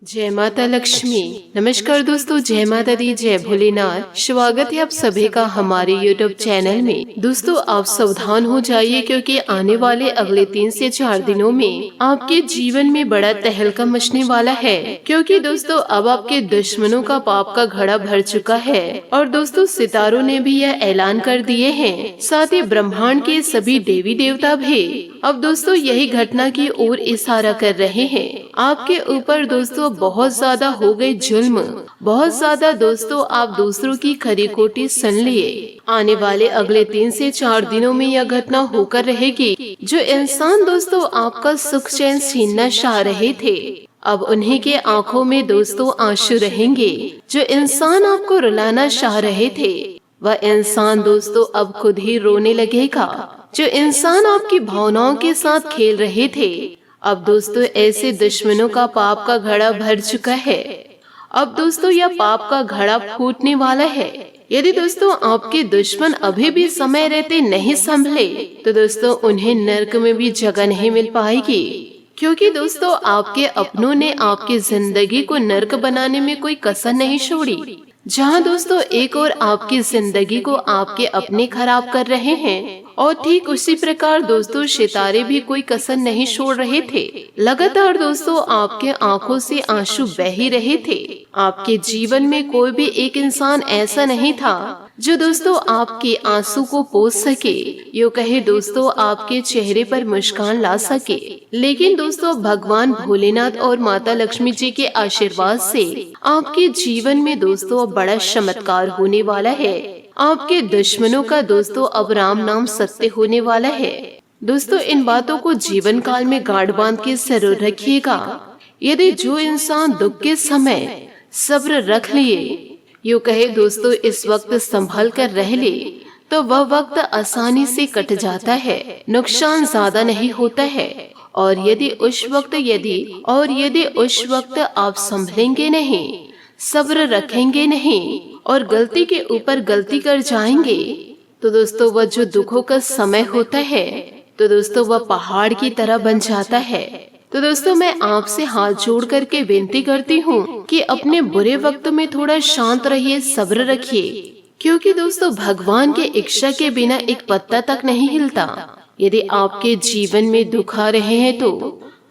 जय माता लक्ष्मी। नमस्कार दोस्तों, जय माता दी, जय भोलेनाथ। स्वागत है आप सभी का हमारे यूट्यूब चैनल में। दोस्तों आप सावधान हो जाइए क्योंकि आने वाले अगले 3 से 4 दिनों में आपके जीवन में बड़ा तहलका मचने वाला है। क्योंकि दोस्तों अब आपके दुश्मनों का पाप का घड़ा भर चुका है और दोस्तों सितारों ने भी यह ऐलान कर दिए हैं, साथ ही ब्रह्मांड के सभी देवी देवता भी अब दोस्तों यही घटना की ओर इशारा कर रहे हैं। आपके ऊपर दोस्तों बहुत ज्यादा हो गए जुल्म, बहुत ज्यादा दोस्तों आप दूसरों की खरी खोटी सुन लिए। आने वाले अगले 3 से 4 दिनों में यह घटना होकर रहेगी। जो इंसान दोस्तों आपका सुख चैन छीनना चाह रहे थे, अब उन्हीं के आंखों में दोस्तों आंसू रहेंगे। जो इंसान आपको रुलाना चाह रहे थे, वह इंसान दोस्तों अब खुद ही रोने लगेगा। जो इंसान आपकी भावनाओं के साथ खेल रहे थे, अब दोस्तों ऐसे दुश्मनों का पाप का घड़ा भर चुका है। अब दोस्तों यह पाप का घड़ा फूटने वाला है। यदि दोस्तों आपके दुश्मन अभी भी समय रहते नहीं संभले, तो दोस्तों उन्हें नर्क में भी जगह नहीं मिल पाएगी। क्योंकि दोस्तों आपके अपनों ने आपकी जिंदगी को नर्क बनाने में कोई कसर नहीं छोड़ी। जहां दोस्तों एक और आपकी जिंदगी को आपके अपने खराब कर रहे हैं, और ठीक उसी प्रकार दोस्तों सितारे भी कोई कसर नहीं छोड़ रहे थे। लगातार दोस्तों आपके आंखों से आंसू बह ही रहे थे। आपके जीवन में कोई भी एक इंसान ऐसा नहीं था जो दोस्तों आपके आंसू को पोंछ सके, यो कहे दोस्तों आपके चेहरे पर मुस्कान ला सके। लेकिन दोस्तों भगवान भोलेनाथ और माता लक्ष्मी जी के आशीर्वाद से आपके जीवन में दोस्तों बड़ा चमत्कार होने वाला है। आपके दुश्मनों का दोस्तों अब राम नाम सत्य होने वाला है। दोस्तों इन बातों को जीवन काल में गांठ बांध के जरूर रखिएगा। यदि जो इंसान दुख के समय सब्र रख लिए, यूँ कहे दोस्तों इस वक्त संभल कर रह ले, तो वह वक्त आसानी से कट जाता है, नुकसान ज्यादा नहीं होता है। और यदि उस वक्त आप संभलेंगे नहीं, सब्र रखेंगे नहीं और गलती के ऊपर गलती कर जाएंगे, तो दोस्तों वह जो दुखों का समय होता है, तो दोस्तों वह पहाड़ की तरह बन जाता है। तो दोस्तों मैं आपसे हाथ जोड़ करके विनती करती हूँ कि अपने बुरे वक्त में थोड़ा शांत रहिए, सब्र रखिए। क्योंकि दोस्तों भगवान के इच्छा के बिना एक पत्ता तक नहीं हिलता। यदि आपके जीवन में दुख आ रहे हैं तो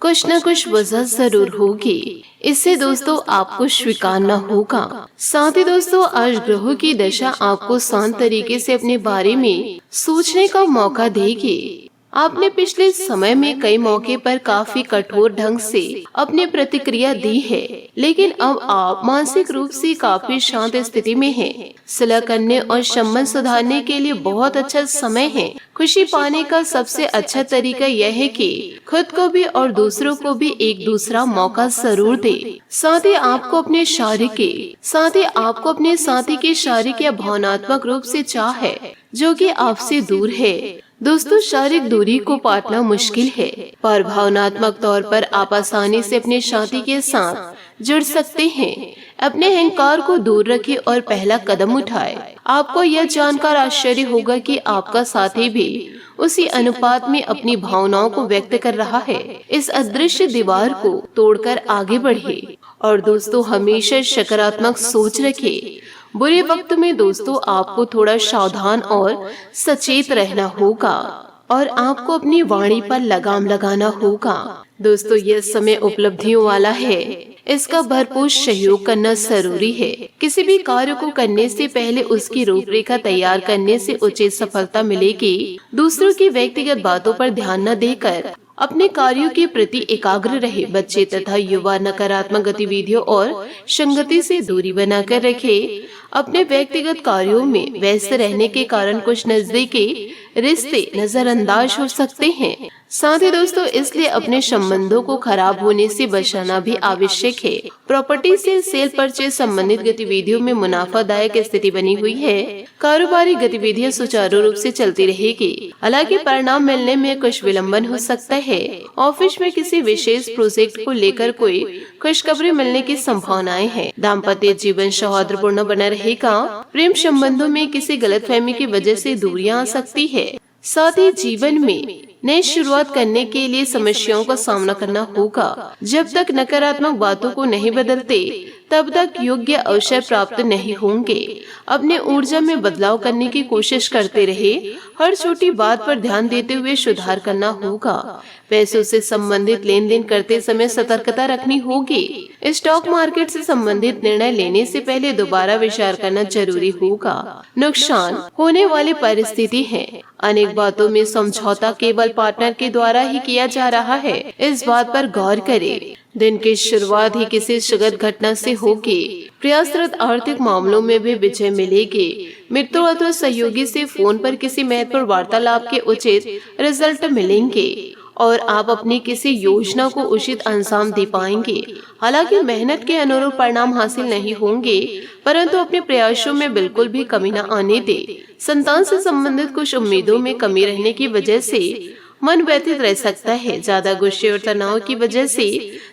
कुछ न कुछ वजह जरूर होगी। इससे दोस्तों आपको स्वीकारना होगा। साथ ही दोस्तों आज ग्रहों की दशा आपको शांत तरीके से अपने बारे में सोचने का मौका देगी। आपने पिछले समय में कई मौके पर काफी कठोर ढंग से अपनी प्रतिक्रिया दी है, लेकिन अब आप मानसिक रूप से काफी शांत स्थिति में हैं। सुलह करने और संबंध सुधारने के लिए बहुत अच्छा समय है। खुशी पाने का सबसे अच्छा तरीका यह है कि खुद को भी और दूसरों को भी एक दूसरा मौका जरूर दे। साथ ही आपको अपने साथी के शारीरिक या भावनात्मक रूप से चाह है जो कि आपसे दूर है। दोस्तों शारीरिक दूरी को पाटना मुश्किल है, पर भावनात्मक तौर पर आप आसानी से अपने साथी के साथ जुड़ सकते हैं। अपने अहंकार को दूर रखें और पहला कदम उठाएं। आपको यह जानकर आश्चर्य होगा कि आपका साथी भी उसी अनुपात में अपनी भावनाओं को व्यक्त कर रहा है। इस अदृश्य दीवार को तोड़कर आगे बढ़े और दोस्तों हमेशा सकारात्मक सोच रखें। बुरे वक्त में दोस्तों आपको थोड़ा सावधान और सचेत रहना होगा और आपको अपनी वाणी पर लगाम लगाना होगा। दोस्तों यह समय उपलब्धियों वाला है, इसका भरपूर सहयोग करना जरूरी है। किसी भी कार्य को करने से पहले उसकी रूपरेखा तैयार करने से उचित सफलता मिलेगी। दूसरों की व्यक्तिगत बातों पर ध्यान न देकर अपने कार्यों के प्रति एकाग्र रहे। बच्चे तथा युवा नकारात्मक गतिविधियों और संगति से दूरी बनाकर रखे। अपने व्यक्तिगत कार्यों में व्यस्त रहने के कारण कुछ नजदीकी रिश्ते नजरअंदाज हो सकते हैं। साथ ही दोस्तों इसलिए अपने संबंधों को खराब होने से बचाना भी आवश्यक है। प्रॉपर्टी से सेल परचेज संबंधित गतिविधियों में मुनाफादायक स्थिति बनी हुई है। कारोबारी गतिविधियां सुचारू रूप से चलती रहेगी, हालांकि परिणाम मिलने में कुछ विलंबन हो सकता है। ऑफिस में किसी विशेष प्रोजेक्ट को लेकर कोई खुशखबरी मिलने की संभावनाएं हैं। दाम्पत्य जीवन सौहार्दपूर्ण बना रहेगा। प्रेम संबंधों में किसी गलतफहमी की वजह से दूरियां आ सकती है। साथ ही जीवन में नई शुरुआत करने के लिए समस्याओं का सामना करना होगा। जब तक नकारात्मक बातों को नहीं बदलते तब तक योग्य अवसर प्राप्त नहीं होंगे। अपने ऊर्जा में बदलाव करने की कोशिश करते रहे। हर छोटी बात पर ध्यान देते हुए सुधार करना होगा। पैसों से संबंधित लेन देन करते समय सतर्कता रखनी होगी। स्टॉक मार्केट से संबंधित निर्णय लेने से पहले दोबारा विचार करना जरूरी होगा। नुकसान होने वाली परिस्थिति है। अनेक बातों में समझौता केवल पार्टनर के द्वारा ही किया जा रहा है, इस बात पर गौर करें। दिन की शुरुआत ही किसी सुखद घटना से होगी। प्रयासरत आर्थिक मामलों में भी विजय मिलेगी। मित्रों अथवा सहयोगी से फोन पर किसी महत्वपूर्ण वार्तालाप के उचित रिजल्ट मिलेंगे और आप अपनी किसी योजना को उचित अंजाम दे पाएंगे। हालांकि मेहनत के अनुरूप परिणाम हासिल नहीं होंगे, परंतु अपने प्रयासों में बिल्कुल भी कमी न आने दे। संतान से संबंधित कुछ उम्मीदों में कमी रहने की वजह से मन व्यथित रह सकता है। ज्यादा गुस्से और तनाव की वजह से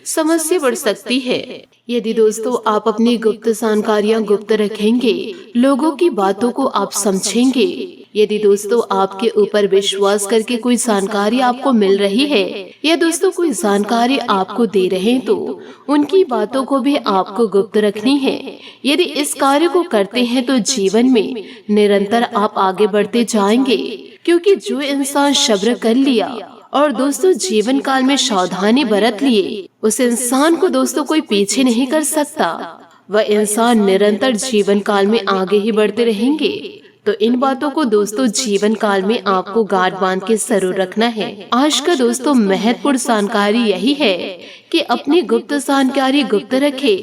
समस्या बढ़ सकती है। यदि दोस्तों आप अपनी गुप्त जानकारियां गुप्त रखेंगे, लोगों की बातों को आप समझेंगे। यदि दोस्तों आपके ऊपर विश्वास करके कोई जानकारी आपको मिल रही है या दोस्तों कोई जानकारी आपको दे रहे हैं, तो उनकी बातों को भी आपको गुप्त रखनी है। यदि इस कार्य को करते हैं तो जीवन में निरंतर आप आगे बढ़ते जाएंगे, क्योंकि जो इंसान सब्र कर लिया और दोस्तों जीवन काल में सावधानी बरत लिए, उस इंसान को दोस्तों कोई पीछे नहीं कर सकता। वह इंसान निरंतर जीवन काल में आगे ही बढ़ते रहेंगे। तो इन बातों को दोस्तों जीवन काल में आपको गांठ बांध के जरूर रखना है। आज का दोस्तों महत्वपूर्ण जानकारी यही है कि अपनी गुप्त जानकारी गुप्त रखे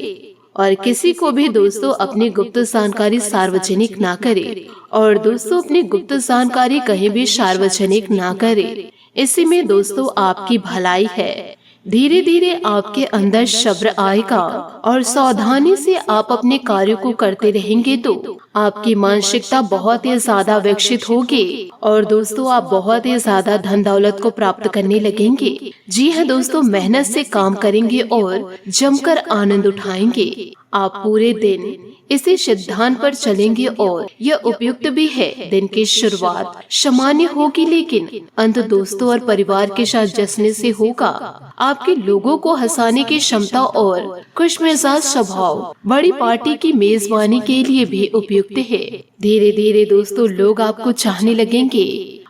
और किसी को भी दोस्तों अपनी गुप्त जानकारी सार्वजनिक ना करे और दोस्तों अपनी गुप्त जानकारी कहीं भी सार्वजनिक ना करे। इसी में दोस्तों आपकी भलाई है। धीरे धीरे आपके अंदर सब्र आएगा और सावधानी से आप अपने कार्यों को करते रहेंगे तो आपकी मानसिकता बहुत ही ज्यादा विकसित होगी और दोस्तों आप बहुत ही ज्यादा धन दौलत को प्राप्त करने लगेंगे। जी हाँ दोस्तों, मेहनत से काम करेंगे और जमकर आनंद उठाएंगे। आप पूरे दिन इसी सिद्धांत पर चलेंगे और यह उपयुक्त भी है। दिन की शुरुआत सामान्य होगी, लेकिन अंत दोस्तों और परिवार के साथ जश्न से होगा। आपके लोगों को हंसाने की क्षमता और खुशमिजाज स्वभाव बड़ी पार्टी की मेजबानी के लिए भी उपयुक्त है। धीरे धीरे दोस्तों लोग आपको चाहने लगेंगे,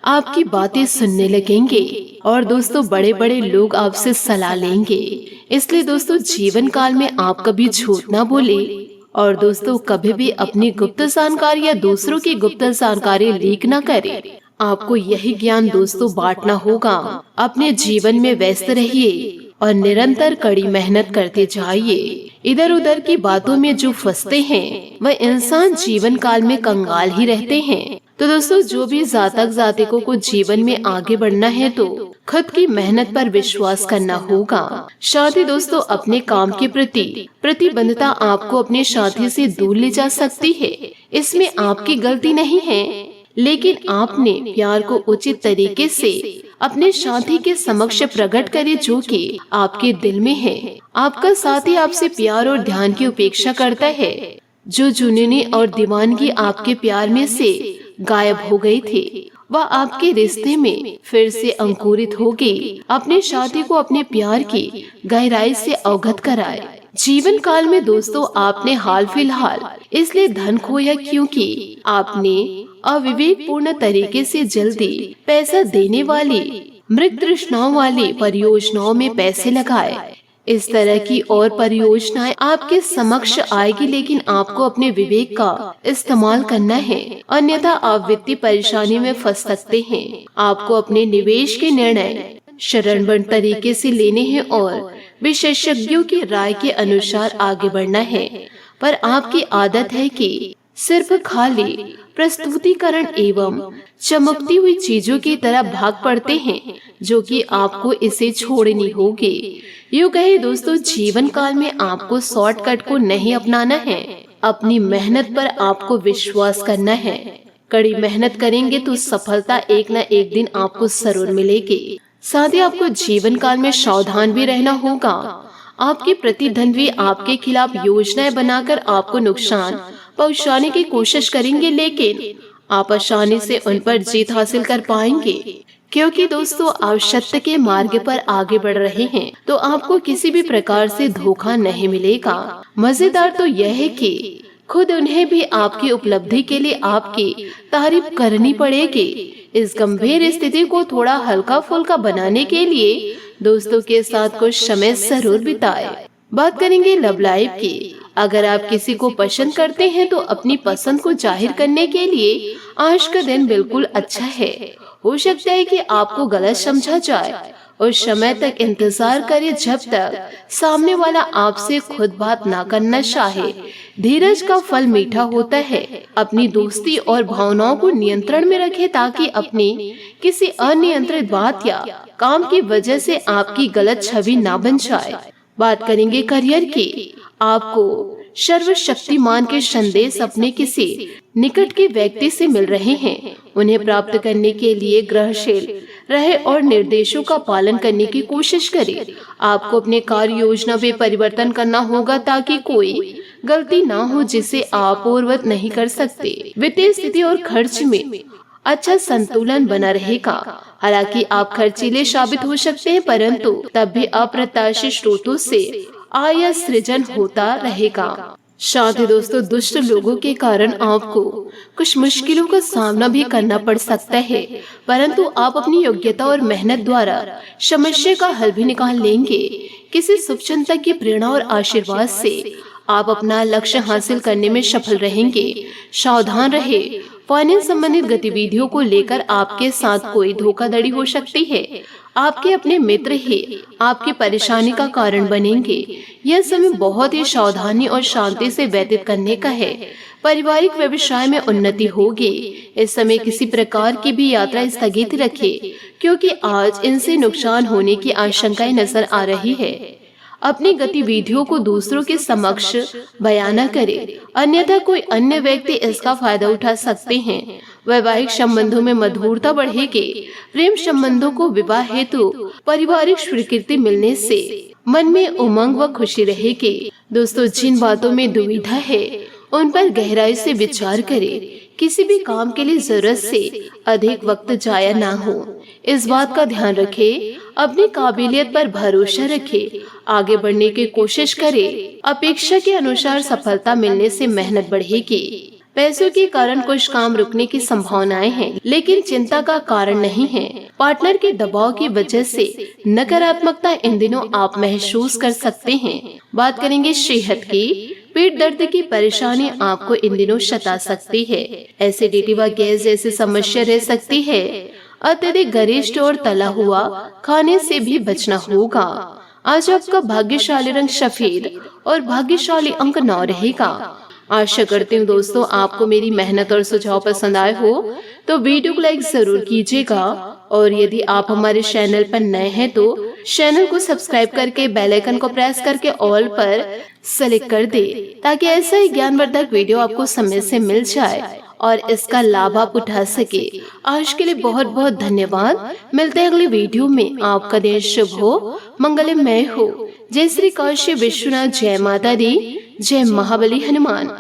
आपकी बातें सुनने लगेंगे और दोस्तों बड़े बड़े लोग आपसे सलाह लेंगे। इसलिए दोस्तों जीवन काल में आप कभी झूठ ना बोले और दोस्तों कभी भी अपनी गुप्त जानकारी या दूसरों की गुप्त जानकारी लीक न करें। आपको यही ज्ञान दोस्तों बांटना होगा। अपने जीवन में व्यस्त रहिए और निरंतर कड़ी मेहनत करते जाइए। इधर उधर की बातों में जो फंसते हैं वह इंसान जीवन काल में कंगाल ही रहते हैं। तो दोस्तों जो भी जातक जातिकों को जीवन में आगे बढ़ना है तो खुद की मेहनत पर विश्वास करना होगा। साथ ही दोस्तों अपने काम के प्रति प्रतिबद्धता आपको अपने साथी से दूर ले जा सकती है। इसमें आपकी गलती नहीं है, लेकिन आपने प्यार को उचित तरीके से अपने साथी के समक्ष प्रकट करे जो कि आपके दिल में है। आपका साथी आपसे प्यार और ध्यान की उपेक्षा करता है। जो जुनूनी और दीवानगी आपके प्यार में से गायब हो गई थी, वह आपके रिश्ते में फिर से अंकुरित होगी। अपने साथी को अपने प्यार की गहराई से अवगत कराए। जीवन काल में दोस्तों आपने हाल फिलहाल इसलिए धन खोया क्योंकि आपने अविवेकपूर्ण तरीके से जल्दी पैसा देने वाली मृत तृष्णाओं वाली परियोजनाओं में पैसे लगाए। इस तरह की और परियोजनाएं आपके समक्ष आएगी, लेकिन आपको अपने विवेक का इस्तेमाल करना है, अन्यथा आप वित्तीय परेशानी में फंस सकते हैं। आपको अपने निवेश के निर्णय शरणबद्ध तरीके से लेने हैं और विशेषज्ञों की राय के अनुसार आगे बढ़ना है। पर आपकी आदत है कि सिर्फ खाली प्रस्तुतिकरण एवं चमकती हुई चीजों की तरह भाग पड़ते हैं, जो कि आपको इसे छोड़नी होगी। यूँ कहे दोस्तों जीवन काल में आपको शॉर्टकट को नहीं अपनाना है। अपनी मेहनत पर आपको विश्वास करना है। कड़ी मेहनत करेंगे तो सफलता एक न एक दिन आपको जरूर मिलेगी। साथ ही आपको जीवन काल में सावधान भी रहना होगा। आपके प्रतिद्वंद्वी आपके खिलाफ योजनाएं बनाकर आपको नुकसान पहुंचाने की कोशिश करेंगे, लेकिन आप आसानी से उन पर जीत हासिल कर पाएंगे, क्योंकि दोस्तों आप सत्य के मार्ग पर आगे बढ़ रहे हैं तो आपको किसी भी प्रकार से धोखा नहीं मिलेगा। मजेदार तो यह है कि खुद उन्हें भी आपकी उपलब्धि के लिए आपकी तारीफ करनी पड़ेगी। इस गंभीर स्थिति को थोड़ा हल्का फुल्का बनाने के लिए दोस्तों के साथ कुछ समय जरूर बिताएं। बात करेंगे लव लाइफ की। अगर आप किसी को पसंद करते हैं तो अपनी पसंद को जाहिर करने के लिए आज का दिन बिल्कुल अच्छा है। हो सकता है कि आपको गलत समझा जाए। उस समय तक इंतजार करें जब तक सामने वाला आपसे खुद बात ना करना चाहे। धीरज का फल मीठा होता है। अपनी दोस्ती और भावनाओं को नियंत्रण में रखें ताकि अपनी किसी अनियंत्रित बात या काम की वजह से आपकी गलत छवि ना बन जाए। बात करेंगे करियर की। आपको सर्वशक्तिमान के संदेश अपने किसी निकट के व्यक्ति से मिल रहे हैं। उन्हें प्राप्त करने के लिए ग्रहशील रहे और निर्देशों का पालन करने की कोशिश करें। आपको अपने कार्य योजना में परिवर्तन करना होगा ताकि कोई गलती ना हो जिसे आप पूर्ववत नहीं कर सकते। वित्तीय स्थिति और खर्च में अच्छा संतुलन बना रहेगा। हालांकि आप खर्चीले साबित हो सकते हैं, परंतु तब भी अप्रत्याशित स्रोतों से आय सृजन होता रहेगा। साथ ही दोस्तों दुष्ट लोगों के कारण आपको कुछ मुश्किलों का सामना भी करना पड़ सकता है, परंतु आप अपनी योग्यता और मेहनत द्वारा समस्या का हल भी निकाल लेंगे। किसी शुभचिंतक की प्रेरणा और आशीर्वाद से आप अपना लक्ष्य हासिल करने में सफल रहेंगे। सावधान रहे। फाइनेंस संबंधित गतिविधियों को लेकर आपके साथ कोई धोखाधड़ी हो सकती है। आपके अपने मित्र ही आपकी परेशानी का कारण बनेंगे। यह समय बहुत ही सावधानी और शांति से व्यतीत करने का है। पारिवारिक व्यवसाय में उन्नति होगी। इस समय किसी प्रकार की भी यात्रा स्थगित रखें, क्योंकि आज इनसे नुकसान होने की आशंकाएं नजर आ रही है। अपनी गतिविधियों को दूसरों के समक्ष बयान न करें, अन्यथा कोई अन्य व्यक्ति इसका फायदा उठा सकते हैं। वैवाहिक संबंधों में मधुरता बढ़ेगी। प्रेम संबंधों को विवाह हेतु पारिवारिक स्वीकृति मिलने से मन में उमंग व खुशी रहेगी। दोस्तों जिन बातों में दुविधा है उन पर गहराई से विचार करें। किसी भी काम के लिए जरूरत से अधिक वक्त जाया ना हो, इस बात का ध्यान रखें। अपनी काबिलियत पर भरोसा रखें। आगे बढ़ने की कोशिश करें। अपेक्षा के अनुसार सफलता मिलने से मेहनत बढ़ेगी। पैसों के कारण कुछ काम रुकने की संभावनाएं हैं, लेकिन चिंता का कारण नहीं है। पार्टनर के दबाव की वजह से नकारात्मकता इन दिनों आप महसूस कर सकते हैं। बात करेंगे सेहत की। पेट दर्द की परेशानी आपको इन दिनों सता सकती है। एसिडिटी व गैस जैसी समस्या रह सकती है। अत्यधिक गरिष्ठ और तला हुआ खाने से भी बचना होगा। आज आपका भाग्यशाली रंग सफेद और भाग्यशाली अंक 9 रहेगा। आशा करती हूँ दोस्तों आपको मेरी मेहनत और सुझाव पसंद आए हो तो वीडियो को लाइक जरूर कीजिएगा, और यदि आप हमारे चैनल पर नए हैं तो चैनल को सब्सक्राइब करके बेल आइकन को प्रेस करके ऑल पर सेलेक्ट कर दे, ताकि ऐसा ही ज्ञानवर्धक वीडियो आपको समय से मिल जाए और इसका लाभ आप उठा सके। आज के लिए बहुत बहुत धन्यवाद। मिलते हैं अगले वीडियो में। आपका दिन शुभ हो, मंगलमय हो। जय श्री काशी विश्वनाथ, जय माता दी, जय महाबली हनुमान।